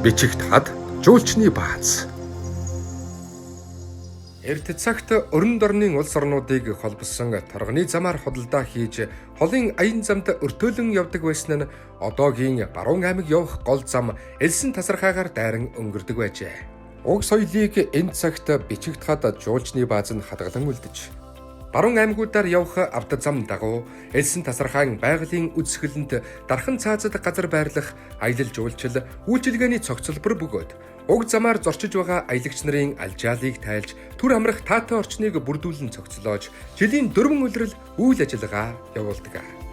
Бичигт хад жуулчны бааз. Эрт цагт өрн дорны улс орнуудыг холбосон торгоны замаар худалдаа хийж холын аян замд өртөөлөн явдаг байсан нь одоогийн Баруун аймаг явах гол зам элсэн тасархаагаар дайран өнгөрдөг байжээ. Уг соёлыг энэ цагт бичигт хад жуулчны бааз нь хадгалан үлдэж Баруун аймагуудаар явах авто зам дагуу элсэн тасархаан байгалийн үзэсгэлэнт дархан цаазад газар байрлах аялал жуулчил үйлчилгээний цогцлбор бөгөөд уг замаар зорчиж байгаа аялагч нарын алжаалыг тайлж түр амрах таатай орчныг бүрдүүлэн цогцлоож жилийн 4 улирал үйл ажиллагаа явуулдаг.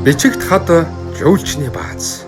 Бичигт хад жуулчны бааз.